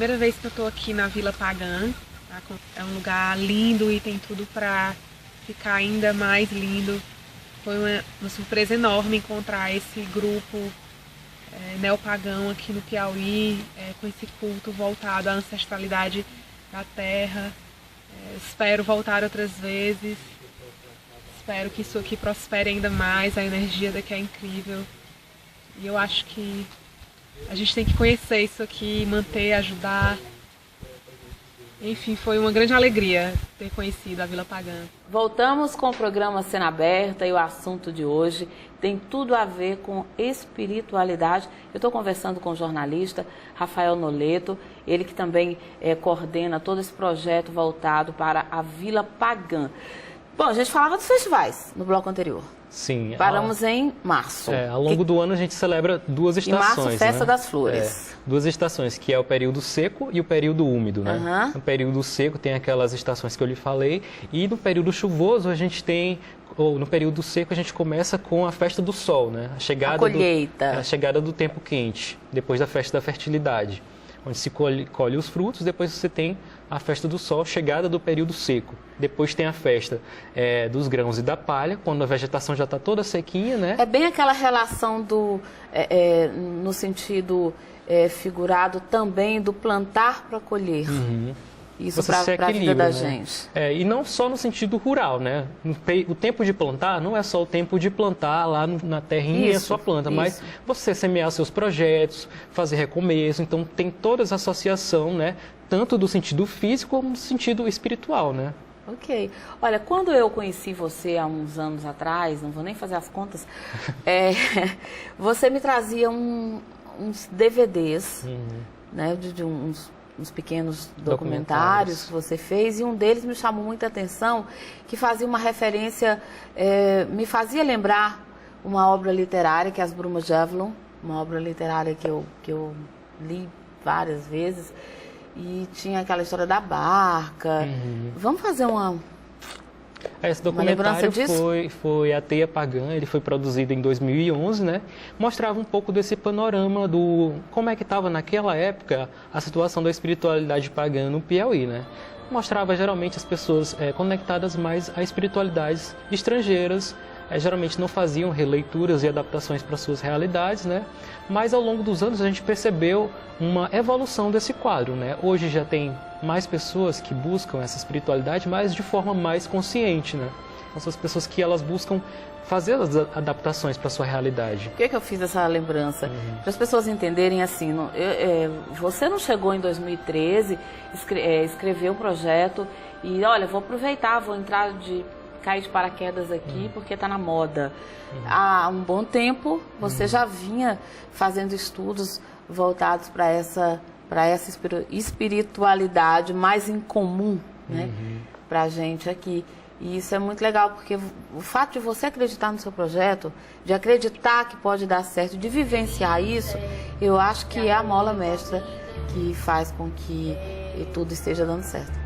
primeira vez que eu tô aqui na Vila Pagã. Tá? É um lugar lindo e tem tudo para ficar ainda mais lindo. Foi uma surpresa enorme encontrar esse grupo neopagão aqui no Piauí, com esse culto voltado à ancestralidade da terra. Espero voltar outras vezes. Espero que isso aqui prospere ainda mais, a energia daqui é incrível. E eu acho que a gente tem que conhecer isso aqui, manter, ajudar. Enfim, foi uma grande alegria ter conhecido a Vila Pagã. Voltamos com o programa Cena Aberta e o assunto de hoje tem tudo a ver com espiritualidade. Eu estou conversando com o jornalista Rafael Noleto, ele que também coordena todo esse projeto voltado para a Vila Pagã. Bom, a gente falava dos festivais no bloco anterior. Sim. Paramos em março. Ao longo do ano a gente celebra duas estações. Em março, Festa das Flores. Duas estações, que é o período seco e o período úmido, né? Uhum. No período seco tem aquelas estações que eu lhe falei, e no período chuvoso a gente tem, ou no período seco a gente começa com a Festa do Sol, né? A colheita. A chegada do tempo quente, depois da Festa da Fertilidade, onde se colhe os frutos, depois você tem a Festa do Sol, chegada do período seco. Depois tem a festa dos grãos e da palha, quando a vegetação já está toda sequinha, né? É bem aquela relação no sentido figurado também do plantar para colher. Uhum. Isso para a vida da gente. E não só no sentido rural, né? O tempo de plantar não é só o tempo de plantar lá na terrinha e a sua planta, mas você semear seus projetos, fazer recomeço. Então tem toda essa associação, né? Tanto do sentido físico como do sentido espiritual, né? Ok. Olha, quando eu conheci você há uns anos atrás, não vou nem fazer as contas, você me trazia uns DVDs, né, de uns pequenos documentários que você fez, e um deles me chamou muita atenção, que fazia uma referência, me fazia lembrar uma obra literária, que é As Brumas de Avalon, uma obra literária que eu li várias vezes, e tinha aquela história da barca. Vamos fazer esse documentário foi A Teia Pagã, ele foi produzido em 2011, né? Mostrava um pouco desse panorama do como é que estava naquela época a situação da espiritualidade pagã no Piauí, né? Mostrava geralmente as pessoas conectadas mais a espiritualidades estrangeiras, geralmente não faziam releituras e adaptações para suas realidades, né? Mas ao longo dos anos a gente percebeu uma evolução desse quadro, né? Hoje já tem mais pessoas que buscam essa espiritualidade, mas de forma mais consciente, né? Essas pessoas que elas buscam fazer as adaptações para a sua realidade. Por que eu fiz essa lembrança? Para as pessoas entenderem assim, você não chegou em 2013, escreveu um projeto e, olha, vou aproveitar, vou cair de paraquedas aqui porque está na moda. Há um bom tempo você já vinha fazendo estudos voltados para essa espiritualidade mais incomum, né, para a gente aqui. E isso é muito legal, porque o fato de você acreditar no seu projeto, de acreditar que pode dar certo, de vivenciar isso, eu acho que é a mola mestra que faz com que tudo esteja dando certo.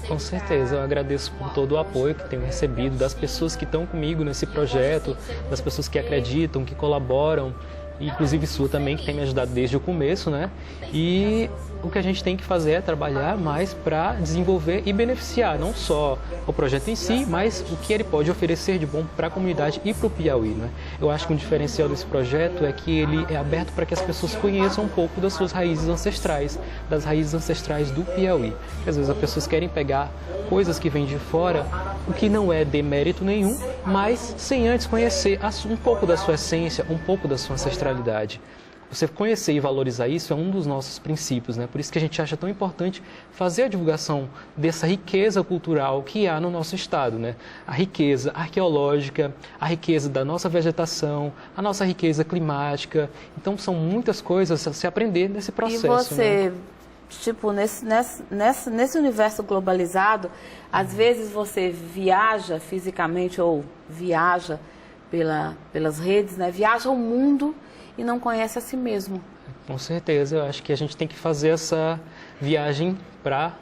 Com certeza, eu agradeço por todo o apoio que tenho recebido das pessoas que estão comigo nesse projeto, das pessoas que acreditam, que colaboram, inclusive sua também, que tem me ajudado desde o começo, né? E o que a gente tem que fazer é trabalhar mais para desenvolver e beneficiar não só o projeto em si, mas o que ele pode oferecer de bom para a comunidade e para o Piauí, né? Eu acho que um diferencial desse projeto é que ele é aberto para que as pessoas conheçam um pouco das suas raízes ancestrais, das raízes ancestrais do Piauí. Porque às vezes as pessoas querem pegar coisas que vêm de fora, o que não é demérito nenhum, mas sem antes conhecer um pouco da sua essência, um pouco da sua ancestralidade. Você conhecer e valorizar isso é um dos nossos princípios, né? Por isso que a gente acha tão importante fazer a divulgação dessa riqueza cultural que há no nosso estado, né? A riqueza arqueológica, a riqueza da nossa vegetação, a nossa riqueza climática. Então, são muitas coisas a se aprender nesse processo. E você, né? Tipo, nesse universo globalizado, às vezes você viaja fisicamente ou viaja pelas redes, né? Viaja o mundo e não conhece a si mesmo. Com certeza, eu acho que a gente tem que fazer essa viagem para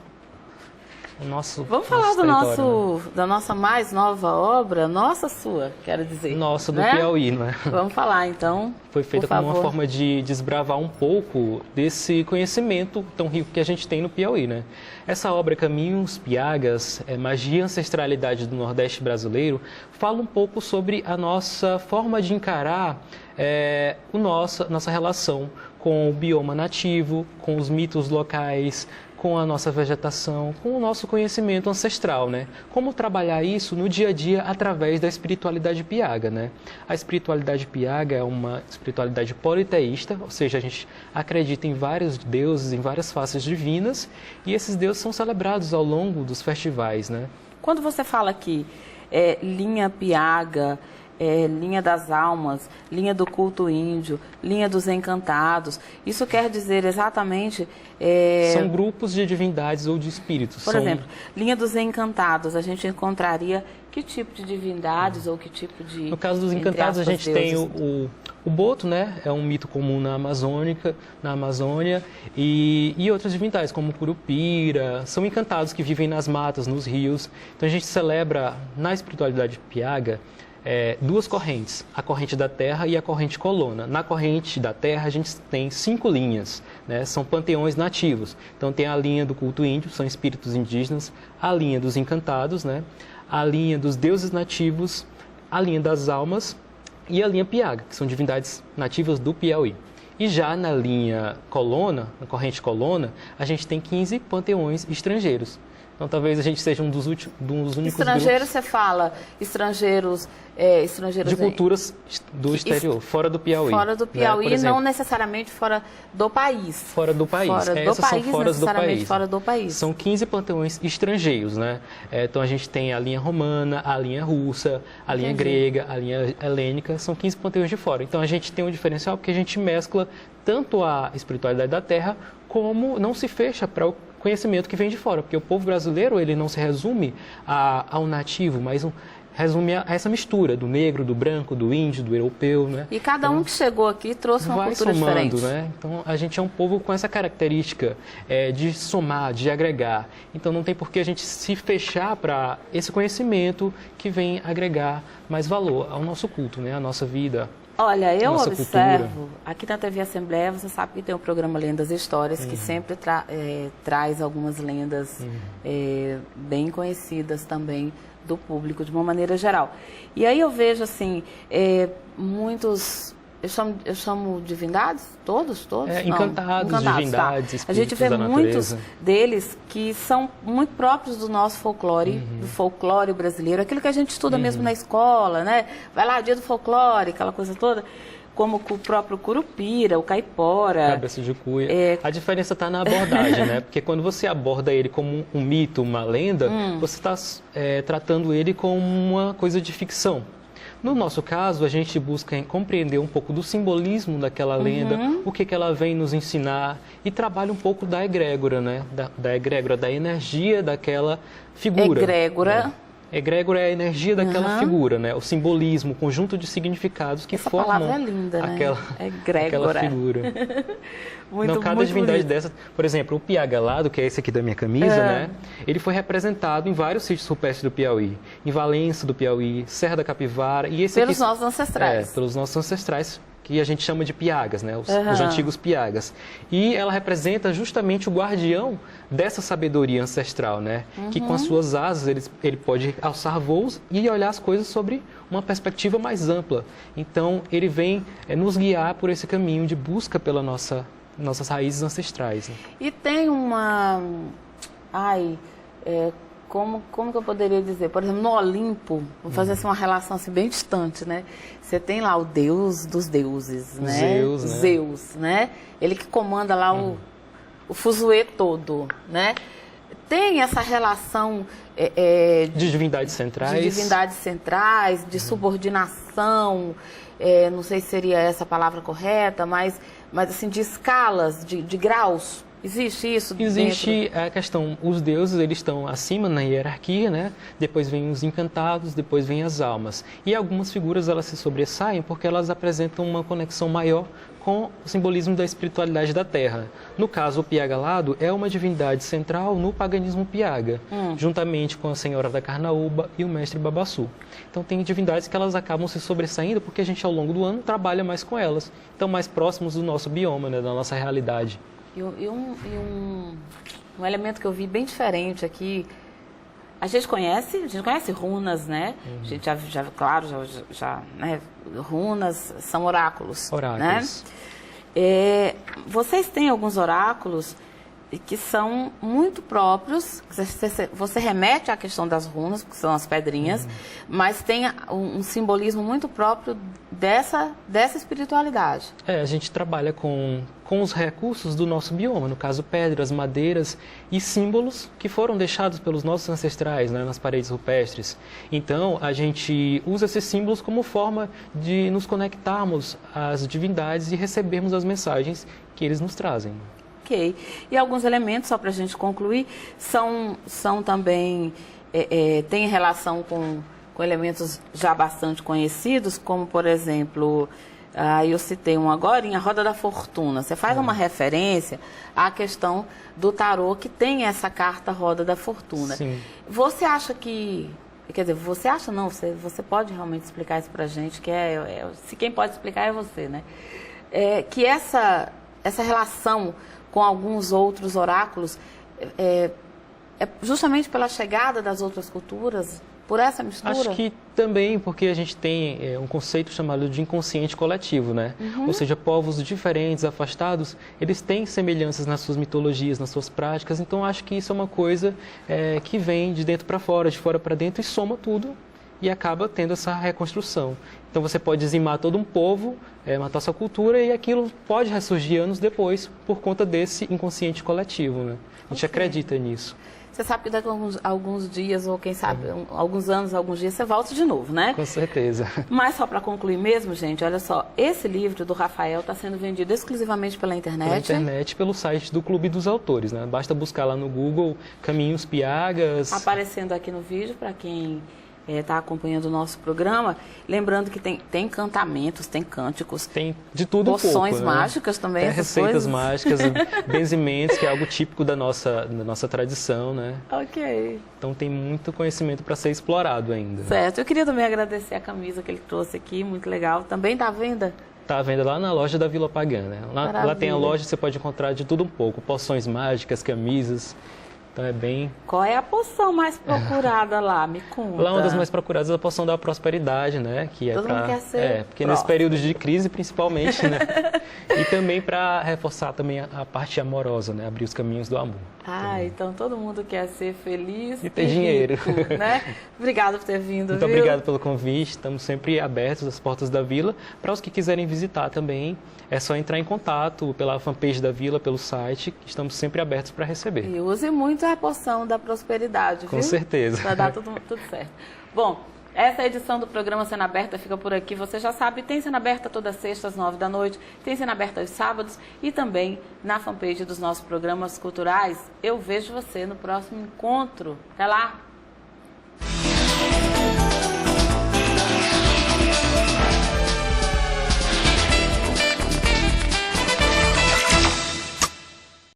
o nosso Vamos falar território, né? da nossa mais nova obra, nossa sua, quero dizer. Nossa, do né? Piauí, não é? Vamos falar, então. Foi feita como uma forma de desbravar um pouco desse conhecimento tão rico que a gente tem no Piauí, né? Essa obra Caminhos, Piagas, Magia e Ancestralidade do Nordeste Brasileiro, fala um pouco sobre a nossa forma de encarar nossa relação com o bioma nativo, com os mitos locais, com a nossa vegetação, com o nosso conhecimento ancestral, né? Como trabalhar isso no dia a dia através da espiritualidade piaga, né? A espiritualidade piaga é uma espiritualidade politeísta, ou seja, a gente acredita em vários deuses, em várias faces divinas, e esses deuses são celebrados ao longo dos festivais, né? Quando você fala aqui, linha piaga, linha das almas, linha do culto índio, linha dos encantados. Isso quer dizer exatamente... São grupos de divindades ou de espíritos. Por exemplo, linha dos encantados, a gente encontraria que tipo de divindades ou que tipo de... No caso dos encantados, a gente tem o boto, né? É um mito comum na Amazônia, e outras divindades, como o curupira. São encantados que vivem nas matas, nos rios. Então a gente celebra, na espiritualidade piaga, duas correntes, a corrente da terra e a corrente colona. Na corrente da terra a gente tem 5 linhas, né? São panteões nativos. Então tem a linha do culto índio, são espíritos indígenas, a linha dos encantados, né? A linha dos deuses nativos, a linha das almas e a linha piaga, que são divindades nativas do Piauí. E já na linha colona, na corrente colona, a gente tem 15 panteões estrangeiros. Então, talvez a gente seja um dos únicos estrangeiros, grupos... você fala estrangeiros de culturas do exterior, fora do Piauí. Fora do Piauí, né? Exemplo, não necessariamente fora do país. Fora do país. Essas são fora do país. São 15 panteões estrangeiros, né? Então, a gente tem a linha romana, a linha russa, a linha grega, a linha helênica. São 15 panteões de fora. Então, a gente tem um diferencial porque a gente mescla tanto a espiritualidade da terra, como não se fecha para o conhecimento que vem de fora, porque o povo brasileiro ele não se resume ao nativo, mas resume a essa mistura do negro, do branco, do índio, do europeu, né? E cada um que chegou aqui trouxe uma cultura diferente. Né? Então a gente é um povo com essa característica de somar, de agregar. Então não tem por que a gente se fechar para esse conhecimento que vem agregar mais valor ao nosso culto, né? À nossa vida. Olha, eu observo, cultura. Aqui na TV Assembleia, você sabe que tem o programa Lendas e Histórias, que sempre traz algumas lendas bem conhecidas também do público, de uma maneira geral. E aí eu vejo, assim, muitos... Eu chamo divindades? Todos? Encantados, divindades, tá. A gente vê muitos deles que são muito próprios do nosso folclore, do folclore brasileiro, aquilo que a gente estuda mesmo na escola, né? Vai lá, dia do folclore, aquela coisa toda, como o próprio curupira, o caipora. Cabeça de cuia. A diferença está na abordagem, né? Porque quando você aborda ele como um mito, uma lenda, você está tratando ele como uma coisa de ficção. No nosso caso, a gente busca compreender um pouco do simbolismo daquela lenda, o que ela vem nos ensinar e trabalha um pouco da egrégora, né? Da egrégora, da energia daquela figura. Egrégora. Né? Egrégora é a energia daquela figura, né? O simbolismo, o conjunto de significados que formam palavra é linda, aquela, né? Egrégora. Aquela figura. Muito, cada muito divindade bonito. dessa, por exemplo, o piagalado, que é esse aqui da minha camisa, né? Ele foi representado em vários sítios rupestres do Piauí, em Valença do Piauí, Serra da Capivara e esse pelos nossos ancestrais. Pelos nossos ancestrais, que a gente chama de piagas, né? Os antigos piagas. E ela representa justamente o guardião dessa sabedoria ancestral, né? Que com as suas asas ele pode alçar voos e olhar as coisas sobre uma perspectiva mais ampla. Então ele vem nos guiar por esse caminho de busca pela nossas raízes ancestrais. Né? E tem uma... Como que eu poderia dizer? Por exemplo, no Olimpo, vou fazer assim, uma relação assim, bem distante, né? Você tem lá o deus dos deuses, né? Zeus, né? Ele que comanda lá o fuzuê todo, né? Tem essa relação... de divindades centrais. De divindades centrais, de subordinação, não sei se seria essa a palavra correta, mas assim, de escalas, de graus Existe isso? Existe a questão, os deuses, eles estão acima na hierarquia, né? Depois vem os encantados, depois vem as almas. E algumas figuras, elas se sobressaem porque elas apresentam uma conexão maior com o simbolismo da espiritualidade da Terra. No caso, o Piagalado é uma divindade central no paganismo Piaga, juntamente com a Senhora da Carnaúba e o Mestre Babassu. Então tem divindades que elas acabam se sobressaindo porque a gente, ao longo do ano, trabalha mais com elas. Então, mais próximos do nosso bioma, né? Da nossa realidade. E um elemento que eu vi bem diferente aqui, a gente conhece runas, né? A gente claro, né? Runas são oráculos. Oráculos. Né? Vocês têm alguns oráculos que são muito próprios, você remete à questão das runas, que são as pedrinhas, mas tem um simbolismo muito próprio dessa espiritualidade. A gente trabalha com os recursos do nosso bioma, no caso pedras, madeiras e símbolos que foram deixados pelos nossos ancestrais, né, nas paredes rupestres. Então, a gente usa esses símbolos como forma de nos conectarmos às divindades e recebermos as mensagens que eles nos trazem. Ok. E alguns elementos, só para a gente concluir, são também, tem relação com elementos já bastante conhecidos, como, por exemplo, eu citei um agora, a Roda da Fortuna. Você faz uma referência à questão do tarô, que tem essa carta Roda da Fortuna. Sim. Você acha que... Quer dizer, você acha não, você pode realmente explicar isso para a gente, se quem pode explicar é você, né? Que essa relação com alguns outros oráculos, justamente pela chegada das outras culturas, por essa mistura? Acho que também porque a gente tem um conceito chamado de inconsciente coletivo, né? Ou seja, povos diferentes, afastados, eles têm semelhanças nas suas mitologias, nas suas práticas, então acho que isso é uma coisa que vem de dentro para fora, de fora para dentro e soma tudo e acaba tendo essa reconstrução. Então você pode dizimar todo um povo, matar sua cultura e aquilo pode ressurgir anos depois por conta desse inconsciente coletivo, né? A gente acredita nisso. Você sabe que daqui a alguns dias, ou quem sabe, alguns anos, alguns dias, você volta de novo, né? Com certeza. Mas só para concluir mesmo, gente, olha só, esse livro do Rafael está sendo vendido exclusivamente pela internet? Pela internet, pelo site do Clube dos Autores, né? Basta buscar lá no Google Caminhos Piagas. Aparecendo aqui no vídeo, para quem está acompanhando o nosso programa, lembrando que tem cantamentos, tem cânticos, tem de tudo um pouco, poções mágicas também, receitas mágicas, benzimentos, que é algo típico da nossa tradição, né? Ok. Então tem muito conhecimento para ser explorado ainda. Certo. Eu queria também agradecer a camisa que ele trouxe aqui, muito legal. Também está à venda? Está à venda lá na loja da Vila Pagã, né? Lá tem a loja, você pode encontrar de tudo um pouco, poções mágicas, camisas. Então é bem... Qual é a poção mais procurada lá? Me conta. Lá uma das mais procuradas é a poção da prosperidade, né? Que Todo mundo quer ser porque nesse período de crise, principalmente, né? E também para reforçar também a parte amorosa, né? Abrir os caminhos do amor. Então todo mundo quer ser feliz e ter dinheiro, rico, né? Obrigado por ter vindo, Muito obrigado pelo convite. Estamos sempre abertos às portas da Vila. Para os que quiserem visitar também, é só entrar em contato pela fanpage da Vila, pelo site. Estamos sempre abertos para receber. E use muito a poção da prosperidade, viu? Com certeza. Para dar tudo certo. Bom, essa edição do programa Cena Aberta fica por aqui. Você já sabe, tem Cena Aberta toda sexta às 9 da noite, tem Cena Aberta aos sábados e também na fanpage dos nossos programas culturais. Eu vejo você no próximo encontro. Até lá!